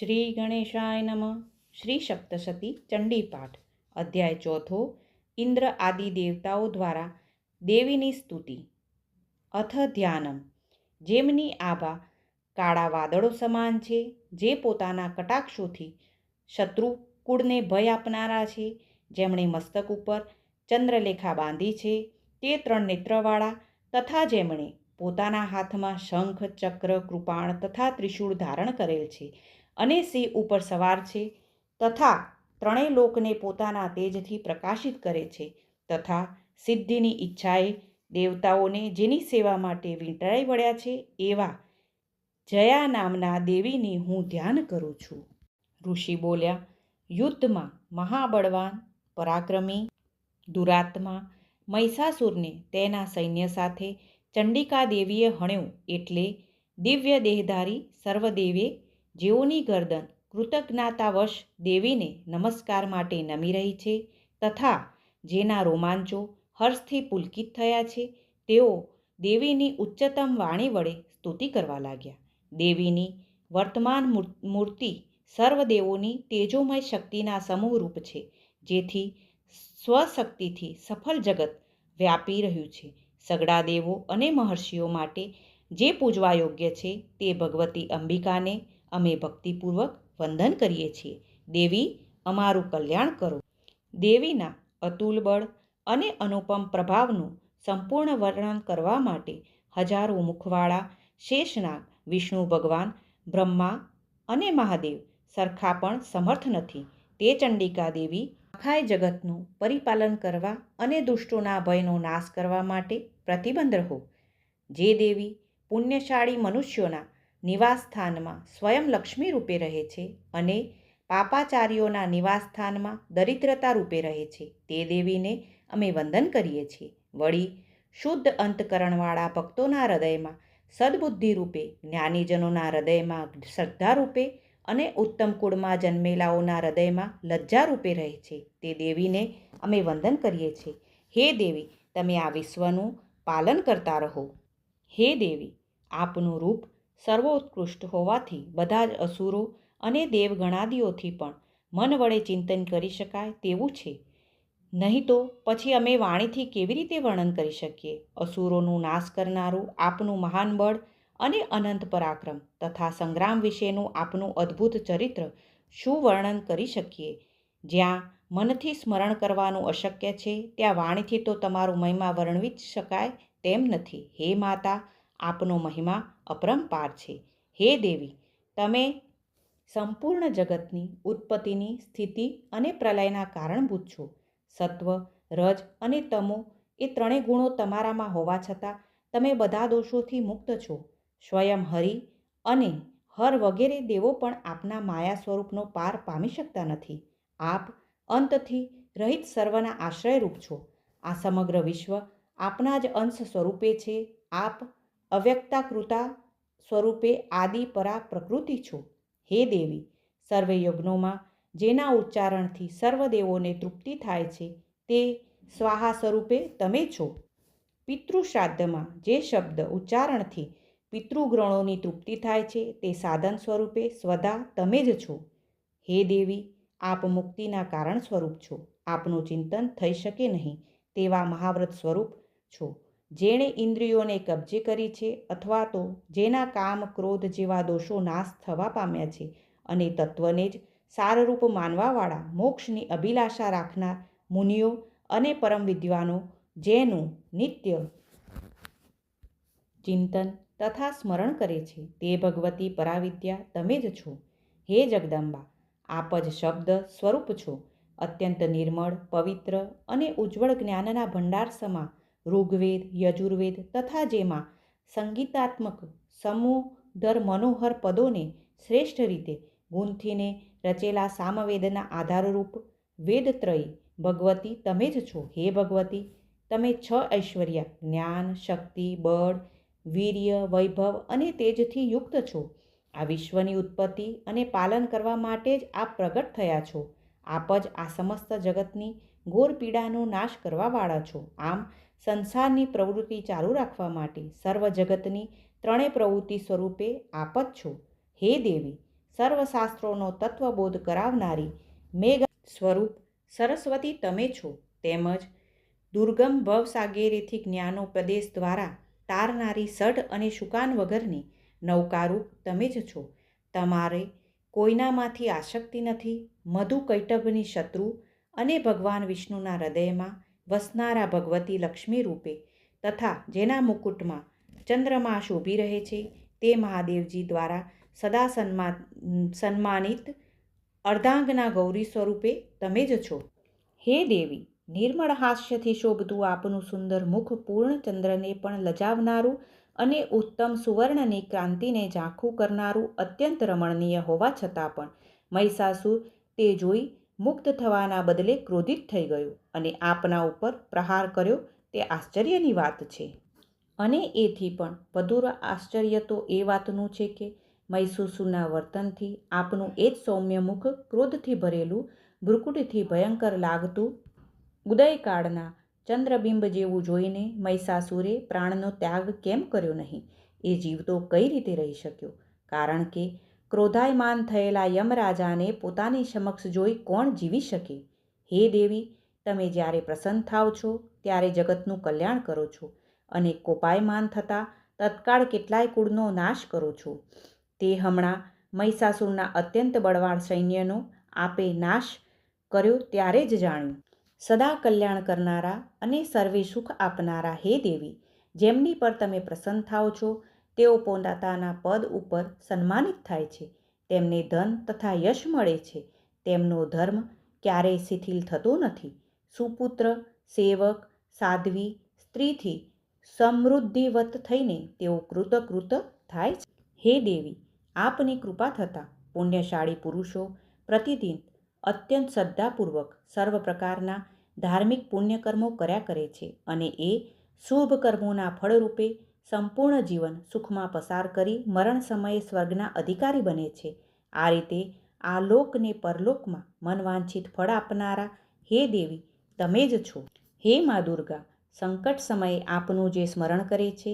શ્રી ગણેશાય નમઃ. શ્રી સપ્તશતી ચંડી પાઠ. અધ્યાય ચોથો. ઇન્દ્ર આદિ દેવતાઓ દ્વારા દેવીની સ્તુતિ. અથ ધ્યાનમ. જેમની આભા કાળા વાદળો સમાન છે, જે પોતાના કટાક્ષોથી શત્રુ કુળને ભય આપનારા છે, જેમણે મસ્તક ઉપર ચંદ્રલેખા બાંધી છે, તે 3 નેત્રવાળા, તથા જેમણે પોતાના હાથમાં શંખ, ચક્ર, કૃપાણ તથા ત્રિશૂળ ધારણ કરેલ છે અને સિંહ ઉપર સવાર છે, તથા 3 લોકને પોતાના તેજથી પ્રકાશિત કરે છે, તથા સિદ્ધિની ઈચ્છાએ દેવતાઓને જેની સેવા માટે વીંટળાઈ વળ્યા છે, એવા જયા નામના દેવીની હું ધ્યાન કરું છું. ઋષિ બોલ્યા, યુદ્ધમાં મહાબળવાન, પરાક્રમી, દુરાત્મા મહિષાસુરને તેના સૈન્ય સાથે ચંડિકા દેવીએ હણ્યો, એટલે દિવ્ય દેહધારી સર્વદેવે જેઓની ગરદન કૃતજ્ઞતાવશ દેવીને નમસ્કાર માટે નમી રહી છે, તથા જેના રોમાંચો હર્ષથી પુલકિત થયા છે, તેઓ દેવીની ઉચ્ચતમ વાણી વડે સ્તુતિ કરવા લાગ્યા. દેવીની વર્તમાન મૂર્તિ સર્વદેવોની તેજોમય શક્તિના સમૂહરૂપ છે, જેથી સ્વશક્તિથી સફળ જગત વ્યાપી રહ્યું છે. સગળા દેવો અને મહર્ષિઓ માટે જે પૂજવા યોગ્ય છે, તે ભગવતી અંબિકાને અમે ભક્તિપૂર્વક વંદન કરીએ છીએ. દેવી, અમારું કલ્યાણ કરો. દેવીના અતુલ બળ અને અનુપમ પ્રભાવનું સંપૂર્ણ વર્ણન કરવા માટે હજારો મુખવાળા શેષનાગ, વિષ્ણુ ભગવાન, બ્રહ્મા અને મહાદેવ સરખા પણ સમર્થ નથી. તે ચંડિકા દેવી આખાય જગતનું પરિપાલન કરવા અને દુષ્ટોના ભયનો નાશ કરવા માટે પ્રતિબંધ રહો. જે દેવી પુણ્યશાળી મનુષ્યોના નિવાસસ્થાનમાં સ્વયં લક્ષ્મી રૂપે રહે છે અને પાપાચારીઓના નિવાસસ્થાનમાં દરિદ્રતા રૂપે રહે છે, તે દેવીને અમે વંદન કરીએ છીએ. વળી શુદ્ધ અંતકરણવાળા ભક્તોના હૃદયમાં સદબુદ્ધિ રૂપે, જ્ઞાનીજનોના હૃદયમાં શ્રદ્ધા રૂપે અને ઉત્તમ કુળમાં જન્મેલાઓના હૃદયમાં લજ્જા રૂપે રહે છે, તે દેવીને અમે વંદન કરીએ છીએ. હે દેવી, તમે આ વિશ્વનું પાલન કરતા રહો. હે દેવી, આપનું રૂપ સર્વોત્કૃષ્ટ હોવાથી બધા જ અસુરો અને દેવગણાદિઓથી પણ મન વડે ચિંતન કરી શકાય તેવું છે. નહીં તો પછી અમે વાણીથી કેવી રીતે વર્ણન કરી શકીએ? અસુરોનું નાશ કરનારું આપનું મહાન બળ અને અનંત પરાક્રમ તથા સંગ્રામ વિશેનું આપનું અદ્ભુત ચરિત્ર શું વર્ણન કરી શકીએ? જ્યાં મનથી સ્મરણ કરવાનું અશક્ય છે, ત્યાં વાણીથી તો તમારું મહિમા વર્ણવી જ શકાય તેમ નથી. હે માતા, આપનો મહિમા અપરંપાર છે. હે દેવી, તમે સંપૂર્ણ જગતની ઉત્પત્તિની, સ્થિતિ અને પ્રલયના કારણભૂત છો. સત્વ, રજ અને તમો એ 3 ગુણો તમારામાં હોવા છતાં તમે બધા દોષોથી મુક્ત છો. સ્વયં હરિ અને હર વગેરે દેવો પણ આપના માયા સ્વરૂપનો પાર પામી શકતા નથી. આપ અંતથી રહિત સર્વના આશ્રયરૂપ છો. આ સમગ્ર વિશ્વ આપના જ અંશ સ્વરૂપે છે. આપ અવ્યક્તાકૃતા સ્વરૂપે આદિ પરા પ્રકૃતિ છો. હે દેવી, સર્વે યજ્ઞોમાં જેના ઉચ્ચારણથી સર્વદેવોને તૃપ્તિ થાય છે, તે સ્વાહા સ્વરૂપે તમે છો. પિતૃશ્રાદ્ધમાં જે શબ્દ ઉચ્ચારણથી પિતૃગણોની તૃપ્તિ થાય છે, તે સાધન સ્વરૂપે સ્વધા તમે જ છો. હે દેવી, આપ મુક્તિના કારણ સ્વરૂપ છો. આપનું ચિંતન થઈ શકે નહીં તેવા મહાવ્રત સ્વરૂપ છો. જેણે ઇન્દ્રિયોને કબજે કરી છે, અથવા તો જેના કામ, ક્રોધ જેવા દોષો નાશ થવા પામ્યા છે, અને તત્વને જ સારરૂપ માનવાવાળા, મોક્ષની અભિલાષા રાખનાર મુનિઓ અને પરમ વિદ્વાનો જેનું નિત્ય ચિંતન તથા સ્મરણ કરે છે, તે ભગવતી પરાવિદ્યા તમે જ છો. હે જગદંબા, આપ જ શબ્દ સ્વરૂપ છો. અત્યંત નિર્મળ, પવિત્ર અને ઉજ્જવળ જ્ઞાનના ભંડાર સમા ઋગ્વેદ, યજુર્વેદ તથા જેમાં સંગીતાત્મક સમુદર મનોહર પદોને શ્રેષ્ઠ રીતે ગૂંથીને રચેલા સામવેદના આધારરૂપ વેદત્રયી ભગવતી તમે જ છો. હે ભગવતી, તમે 6 ઐશ્વર્ય, જ્ઞાન, શક્તિ, બળ, વીર્ય, વૈભવ અને તેજથી યુક્ત છો. આ વિશ્વની ઉત્પત્તિ અને પાલન કરવા માટે જ આપ પ્રગટ થયા છો. આપ જ આ સમસ્ત જગતની ઘોર પીડાનો નાશ કરવાવાળા છો. આમ સંસારની પ્રવૃત્તિ ચાલુ રાખવા માટે સર્વ જગતની 3 પ્રવૃત્તિ સ્વરૂપે આપ જ છો. હે દેવી, સર્વશાસ્ત્રોનો તત્વબોધ કરાવનારી મેઘ સ્વરૂપ સરસ્વતી તમે છો. તેમજ દુર્ગમ ભવસાગરેથી જ્ઞાનોપદેશ દ્વારા તારનારી સઢ અને શુકાન વગરની નૌકારૂપ તમે જ છો. તમારે કોઈનામાંથી આસક્તિ નથી. મધુ કૈટભની શત્રુ અને ભગવાન વિષ્ણુના હૃદયમાં વસનારા ભગવતી લક્ષ્મી રૂપે તથા જેના મુકુટમાં ચંદ્રમા શોભી રહે છે તે મહાદેવજી દ્વારા સદા સન્માનિત અર્ધાંગના ગૌરી સ્વરૂપે તમે જ છો. હે દેવી, નિર્મળ હાસ્યથી શોભતું આપનું સુંદર મુખ પૂર્ણ ચંદ્રને પણ લજાવનારું અને ઉત્તમ સુવર્ણની ક્રાંતિને ઝાંખું કરનારું અત્યંત રમણીય હોવા છતાં પણ મહિષાસુર તે જોઈ મુક્ત થવાના બદલે ક્રોધિત થઈ ગયો અને આપના ઉપર પ્રહાર કર્યો તે આશ્ચર્યની વાત છે. અને એથી પણ વધુ આશ્ચર્ય તો એ વાતનું છે કે મહિષાસુરના વર્તનથી આપનું એ જ સૌમ્ય મુખ ક્રોધથી ભરેલું ભ્રુકુટથી ભયંકર લાગતું ઉદયકાળના ચંદ્રબિંબ જેવું જોઈને મહિષાસુરે પ્રાણનો ત્યાગ કેમ કર્યો નહીં? એ જીવતો કઈ રીતે રહી શક્યો? કારણ કે ક્રોધાયમાન થયેલા યમરાજાને પોતાની સમક્ષ જોઈ કોણ જીવી શકે? હે દેવી, તમે જ્યારે પ્રસન્ન થાવ છો ત્યારે જગતનું કલ્યાણ કરો છો અને કોપાયમાન થતાં તત્કાળ કેટલાય કુળનો નાશ કરો છો. તે હમણાં મહિષાસુરના અત્યંત બળવાન સૈન્યનો આપે નાશ કર્યો ત્યારે જ જાણ્યું. સદા કલ્યાણ કરનારા અને સર્વે સુખ આપનારા હે દેવી, જેમની પર તમે પ્રસન્ન થાવ છો તેઓ પોતાના પદ ઉપર સન્માનિત થાય છે, તેમને ધન તથા યશ મળે છે, તેમનો ધર્મ ક્યારેય શિથિલ થતો નથી. સુપુત્ર, સેવક, સાધ્વી સ્ત્રીથી સમૃદ્ધિવત થઈને તેઓ કૃતકૃત થાય છે. હે દેવી, આપની કૃપા થતાં પુણ્યશાળી પુરુષો પ્રતિદિન અત્યંત શ્રદ્ધાપૂર્વક સર્વ પ્રકારના ધાર્મિક પુણ્યકર્મો કર્યા કરે છે અને એ શુભ કર્મોના ફળરૂપે સંપૂર્ણ જીવન સુખમાં પસાર કરી મરણ સમયે સ્વર્ગના અધિકારી બને છે. આ રીતે આ લોક ને પરલોકમાં મનવાંછિત ફળ આપનારા હે દેવી તમે જ છો. હે મા દુર્ગા, સંકટ સમયે આપનું જે સ્મરણ કરે છે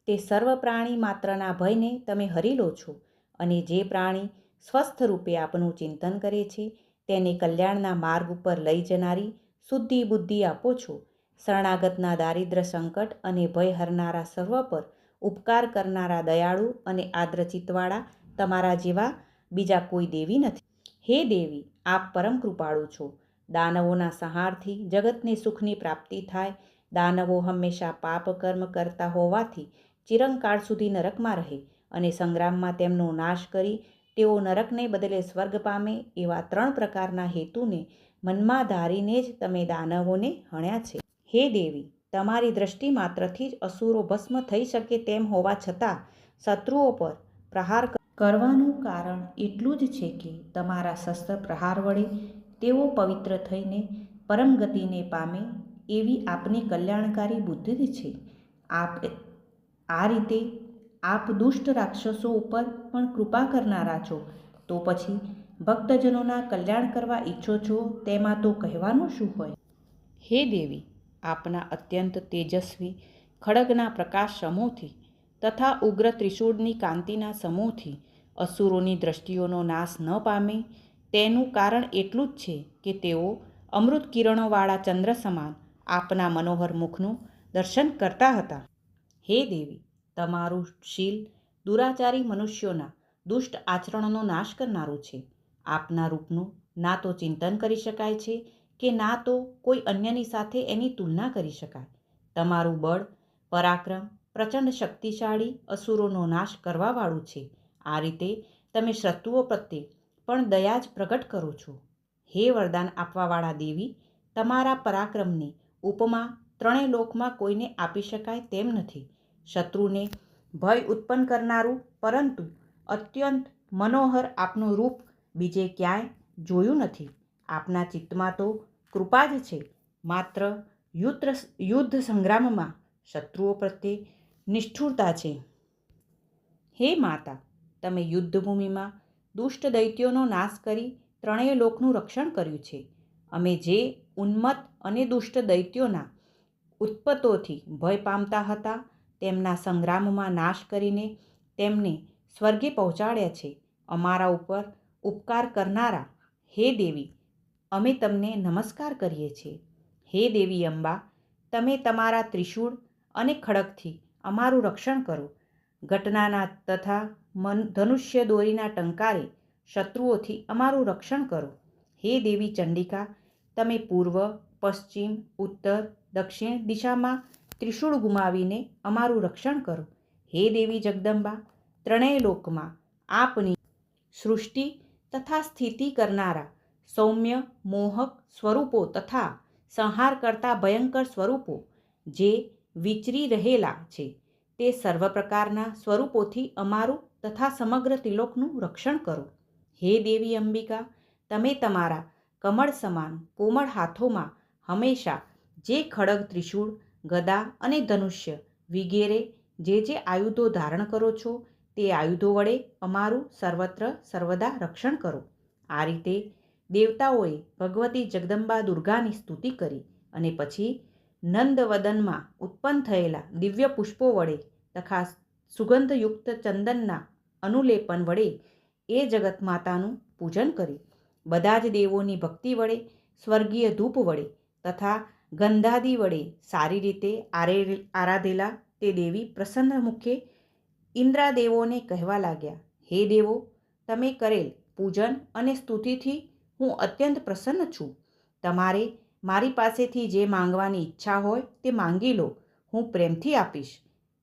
તે સર્વ પ્રાણી માત્રના ભયને તમે હરી લો છો અને જે પ્રાણી સ્વસ્થ રૂપે આપનું ચિંતન કરે છે તેને કલ્યાણના માર્ગ ઉપર લઈ જનારી શુદ્ધિ બુદ્ધિ આપો છો. શરણાગતના દારિદ્ર સંકટ અને ભય હરનારા સર્વ પર ઉપકાર કરનારા દયાળુ અને આદ્રચિત્તવાળા તમારા જેવા બીજા કોઈ દેવી નથી. હે દેવી, આપ પરમ કૃપાળુ છો. દાનવોના સંહારથી જગતને સુખની પ્રાપ્તિ થાય. દાનવો હંમેશા પાપ કર્મ કરતા હોવાથી ચિરંકાળ સુધી નરકમાં રહે અને સંગ્રામમાં તેમનો નાશ કરી તેઓ નરકને બદલે સ્વર્ગ પામે એવા 3 પ્રકારના હેતુને મનમાં ધારીને જ તમે દાનવોને હણ્યા છે. હે દેવી, તમારી દ્રષ્ટિ માત્રથી જ અસુરો ભસ્મ થઈ શકે તેમ હોવા છતાં શત્રુઓ પર પ્રહાર કરવાનું કારણ એટલું જ છે કે તમારા શસ્ત્ર પ્રહાર વડે તેઓ પવિત્ર થઈને પરમ ગતિને પામે એવી આપની કલ્યાણકારી બુદ્ધિ છે. આ રીતે આપ દુષ્ટ રાક્ષસો ઉપર પણ કૃપા કરનારા છો, તો પછી ભક્તજનોના કલ્યાણ કરવા ઈચ્છો છો તેમાં તો કહેવાનું શું હોય? હે દેવી, આપના અત્યંત તેજસ્વી ખડગના પ્રકાશ સમૂહથી તથા ઉગ્ર ત્રિશૂળની કાંતિના સમૂહથી અસુરોની દ્રષ્ટિઓનો નાશ ન પામે તેનું કારણ એટલું જ છે કે તેઓ અમૃત કિરણોવાળા ચંદ્ર સમાન આપના મનોહર મુખનું દર્શન કરતા હતા. હે દેવી, તમારું શીલ દુરાચારી મનુષ્યોના દુષ્ટ આચરણનો નાશ કરનારું છે. આપના રૂપનું ના તો ચિંતન કરી શકાય છે કે ના તો કોઈ અન્યની સાથે એની તુલના કરી શકાય. તમારું બળ, પરાક્રમ પ્રચંડ શક્તિશાળી અસુરોનો નાશ કરવાવાળું છે. આ રીતે તમે શત્રુઓ પ્રત્યે પણ દયા જ પ્રગટ કરો છો. હે વરદાન આપવાવાળા દેવી, તમારા પરાક્રમની ઉપમા 3 લોકમાં કોઈને આપી શકાય તેમ નથી. શત્રુને ભય ઉત્પન્ન કરનારું પરંતુ અત્યંત મનોહર આપનું રૂપ બીજે ક્યાંય જોયું નથી. આપના ચિત્તમાં તો કૃપા જ છે, માત્ર યુદ્ધ સંગ્રામમાં શત્રુઓ પ્રત્યે નિષ્ઠુરતા છે. હે માતા, તમે યુદ્ધભૂમિમાં દુષ્ટ દૈત્યોનો નાશ કરી 3 લોકનું રક્ષણ કર્યું છે. અમે જે ઉન્મત્ત અને દુષ્ટ દૈત્યોના ઉત્પત્તિથી ભય પામતા હતા તેમના સંગ્રામમાં નાશ કરીને તેમને સ્વર્ગે પહોંચાડ્યા છે અમારા ઉપર ઉપકાર કરનારા હે દેવી, અમે તમને નમસ્કાર કરીએ છીએ. હે દેવી અંબા, તમે તમારા ત્રિશૂળ અને ખડગથી અમારું રક્ષણ કરો. ઘટનાના તથા ધનુષ્ય દોરીના ટંકારે શત્રુઓથી અમારું રક્ષણ કરો. હે દેવી ચંડિકા, તમે પૂર્વ, પશ્ચિમ, ઉત્તર, દક્ષિણ દિશામાં ત્રિશૂળ ગુમાવીને અમારું રક્ષણ કરો. હે દેવી જગદંબા, ત્રણેય લોકમાં આપની સૃષ્ટિ તથા સ્થિતિ કરનારા સૌમ્ય મોહક સ્વરૂપો તથા સંહાર કરતા ભયંકર સ્વરૂપો જે વિચરી રહેલા છે, તે સર્વ પ્રકારના સ્વરૂપોથી અમારું તથા સમગ્ર ત્રિલોકનું રક્ષણ કરો. હે દેવી અંબિકા, તમે તમારા કમળ સમાન કોમળ હાથોમાં હંમેશા જે ખડગ, ત્રિશૂળ, ગદા અને ધનુષ્ય વગેરે જે આયુધો ધારણ કરો છો, તે આયુધો વડે અમારું સર્વત્ર સર્વદા રક્ષણ કરો. આ રીતે દેવતાઓએ ભગવતી જગદંબા દુર્ગાની સ્તુતિ કરી અને પછી નંદવદનમાં ઉત્પન્ન થયેલા દિવ્ય પુષ્પો વડે તથા સુગંધયુક્ત ચંદનના અનુલેપન વડે એ જગત માતાનું પૂજન કર્યું. બધા જ દેવોની ભક્તિ વડે, સ્વર્ગીય ધૂપ વડે તથા ગંધાદી વડે સારી રીતે આરાધેલા તે દેવી પ્રસન્ન મુખે ઇન્દ્રાદેવોને કહેવા લાગ્યા, હે દેવો, તમે કરેલ પૂજન અને સ્તુતિથી હું અત્યંત પ્રસન્ન છું. તમારે મારી પાસેથી જે માંગવાની ઈચ્છા હોય તે માંગી લો, હું પ્રેમથી આપીશ.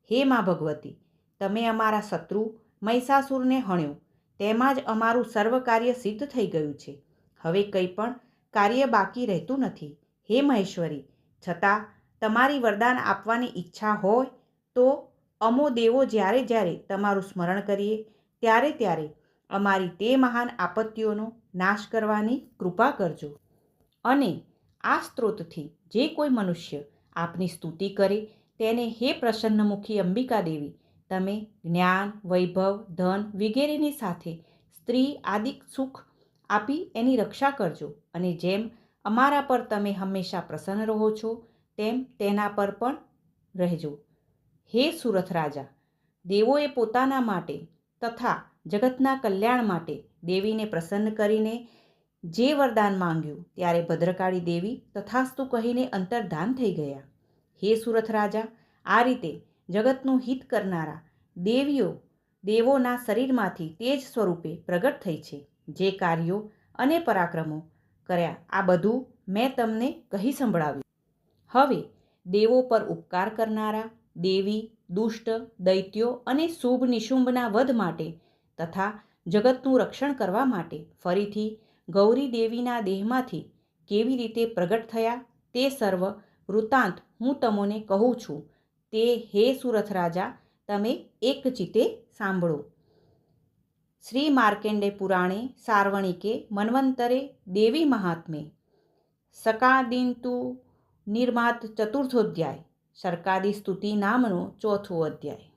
હે મા ભગવતી, તમે અમારા શત્રુ મહિષાસુરને હણ્યો, તેમાં જ અમારું સર્વ કાર્ય સિદ્ધ થઈ ગયું છે. હવે કંઈ પણ કાર્ય બાકી રહેતું નથી. હે મહેશ્વરી, છતાં તમારી વરદાન આપવાની ઈચ્છા હોય તો અમો દેવો જ્યારે જ્યારે તમારું સ્મરણ કરીએ ત્યારે ત્યારે અમારી તે મહાન આપત્તિઓનો નાશ કરવાની કૃપા કરજો. અને આ સ્ત્રોતથી જે કોઈ મનુષ્ય આપની સ્તુતિ કરે તેને હે પ્રસન્નમુખી અંબિકા દેવી, તમે જ્ઞાન, વૈભવ, ધન વગેરેની સાથે સ્ત્રી આદિ સુખ આપી એની રક્ષા કરજો. અને જેમ અમારા પર તમે હંમેશા પ્રસન્ન રહો છો, તેમ તેના પર પણ રહેજો. હે સુરથ રાજા, દેવોએ પોતાના માટે તથા જગતના કલ્યાણ માટે દેવીને પ્રસન્ન કરીને જે વરદાન માંગ્યું ત્યારે ભદ્રકાળી દેવી તથાસ્તુ કહીને અંતર્ધાન થઈ ગયા. હે સુરથ રાજા, આ રીતે જગતનું હિત કરનારા દેવોના શરીરમાંથી તેજ સ્વરૂપે પ્રગટ થઈ છે. જે કાર્યો અને પરાક્રમો કર્યા આ બધું મેં તમને કહી સંભળાવ્યું. હવે દેવો પર ઉપકાર કરનારા દેવી, દુષ્ટ, દૈત્યો અને શુભ નિશુંભના વધ માટે તથા જગતનું રક્ષણ કરવા માટે ફરીથી ગૌરી દેવીના દેહમાંથી કેવી રીતે પ્રગટ થયા તે સર્વ વૃત્તાંત હું તમને કહું છું. તે હે સુરથ રાજા, તમે એકચિત્તે સાંભળો. શ્રી માર્કંડેય પુરાણે સાર્વણિકે મન્વંતરે દેવી મહાત્મે સકાદિન્તુ નિર્માત ચતુર્થોધ્યાય, શર્કાદી સ્તુતિ નામનો ચોથો અધ્યાય.